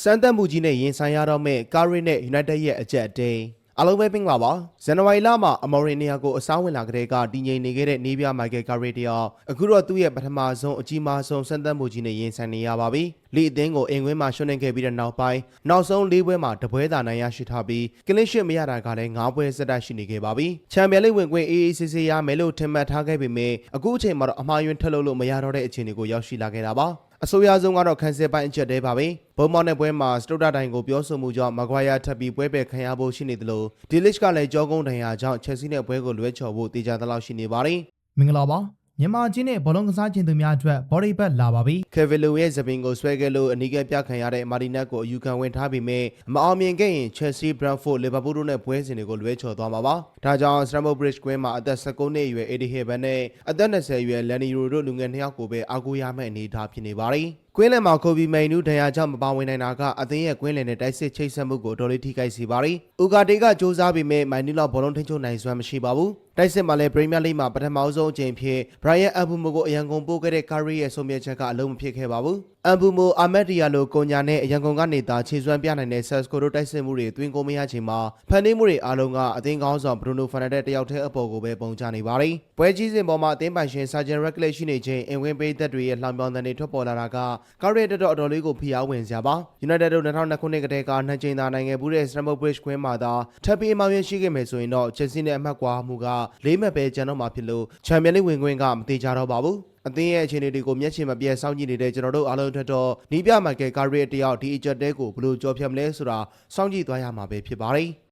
စမ်းသပ်မှုကြီးနဲ့ရင်ဆိုင်ရတော့မဲ့ကာရီနဲ့ United ရဲ့အကြက်အတိန်အားလုံးပဲပင်လာပါဇန်နဝါရီလမှာအမော်ရီနီယာကိုအစားဝင်လာကြတဲ့ကတည်ငြိမ်နေခဲ့တဲ့နေပြမိုက်ကယ်ကာရီတယောက်အခုတော့သူ့ရဲ့ပထမဆုံးအကြီးမားဆုံးစမ်းသပ်မှုကြီးနဲ့ရင်ဆိုင်နေရပါပြီလီအသင်းကိုအင်ကွင်းမှာရှုံးနေခဲ့ပြီးတဲ့နောက်ပိုင်းနောက်ဆုံး၄ပွဲမှာတပွဲသာနိုင်ရရှိထားပြီးကလစ်ရှစ်မရတာကလည်း၅ပွဲဆက်တိုက်ရှိနေခဲ့ပါပြီချန်ပီယံလိဝင်ခွင့်အေးအေးဆေးဆေးရမယ်လို့ထင်မှတ်ထားခဲ့ပေမဲ့အခုအချိန်မှာတော့အမှားယွင်းထက်လို့မရတော့တဲ့အခြေအနေကိုရောက်ရှိလာခဲ့တာပါအဆိုအရဆုံးကတော့ခန်းစစ်ပိုင်းအချက်တဲပါပဲဘုံမောက်တဲ့ပွဲမှာစတုတ္တတိုင်ကိုပြောဆိုမှုကြောင့်မကွာယာထပ်ပြီးပွဲပယ်ခံရဖို့ရှိနေသလိုဒီလစ်ကလည်းကြောကုန်းဒဏ်ရာကြောင့်ချက်စီနဲ့ပွဲကိုလွဲချော်ဖို့တေချာသလောက်ရှိနေပါတယ်မင်္ဂလာပါမြန်မာချင်းနဲ့ဘောလုံးကစားခြင်းသူများအတွက်ဘော်ဒီဘက်လာပါပြီကေဗီလိုရဲ့ဇပင်ကိုဆွဲခဲ့လို့အနီးကပြခံရတဲ့မာတီနက်ကိုအယူခံဝင်ထားပြီးမြဲမအောင်မြင်ခဲ့ရင်ချက်စီဘရန်ဖို့လီဗာပူးတို့နဲ့ပွဲစဉ်တွေကိုလွဲချော်သွားမှာပါဒါကြောင့်စတမ်ဖို့ဘရစ်ကွင်းမှာအသက်19နှစ်အရွယ်အေဒီဟေဘန်နဲ့အသက်20အရွယ်လန်နီရိုတို့လူငယ်2ယောက်ကိုပဲအားကိုးရမယ့်အနေအထားဖြစ်နေပါတယ်ကွင်းလယ်မှာကိုဗီမိန်နူးဒဏ်ရာကြောင့်မပါဝင်နိုင်တာကအသင်းရဲ့ကွင်းလယ်နဲ့တိုက်စစ်ချိတ်ဆက်မှုကိုတော်လေးထိခိုက်စေပါတယ်။ဥကာတေကစူးစမ်းပြီးမြဲမိုင်နူးလောက်ဘောလုံးထိန်းချုပ်နိုင်စွမ်းမရှိပါဘူး။တိုက်စစ်မှာလည်းပရီးမီးယားလိမှာပထမဆုံးအကြိမ်ဖြစ်ဘရိုင်ယန်အဘူမိုကိုအရန်ကုန်ပို့ခဲ့တဲ့ကာရီရဲ့ဆုံးဖြတ်ချက်ကအလုံးမဖြစ်ခဲ့ပါဘူး။အဘူမိုအာမက်ဒီယာလိုကွန်ညာနဲ့အရန်ကုန်ကနေသာခြေစွမ်းပြနိုင်တဲ့ဆက်စကိုတို့တိုက်စစ်မှုတွေအတွင်းကိုမရချိန်မှာဖန်တီးမှုတွေအားလုံးကအသင်းကောင်းဆောင်ဘရူနိုဖာနက်ဒက်တယောက်တည်းအပေါ်ကိုပဲပုံချနေပါတယ်။ပွဲကြီးစဉ်ပေါ်မှာအသင်းပိုင်ရှင်ဆာဂျန်ရက်ဂလက်ရှိနေချိန်အင်ဝင်းပေးသက်တွေရဲ့လှောင်ပြောင်းတဲ့တွေထွက်ပေါ်လာတာကကာရီတော်တော်လေးကိုဖိအားဝင်စရာပါ United တို့2002ခုနှစ်ကတည်းကနှစ်ကြိမ်သာနိုင်ခဲ့မှုတဲ့ Stamford Bridge ကွင်းမှာသာထပ်ပြီးအမောင်ရရှိခဲ့မယ်ဆိုရင်တော့ Chelsea နဲ့အမှတ်ကွာမှုက၄မှတ်ပဲကျန်တော့မှာဖြစ်လို့ချန်ပီယံလိဝင်ခွင့်ကမသေးကြတော့ပါဘူးအသင်းရဲ့အခြေအနေတွေကိုမျက်ခြေမပြတ်စောင့်ကြည့်နေတဲ့ကျွန်တော်တို့အားလုံးထက်တော့နီးပြမိုက်ကယ်ကာရီတယောက်ဒီအချက်တဲကိုဘယ်လိုကြော်ဖြတ်မလဲဆိုတာစောင့်ကြည့်သွားရမှာပဲဖြစ်ပါတယ်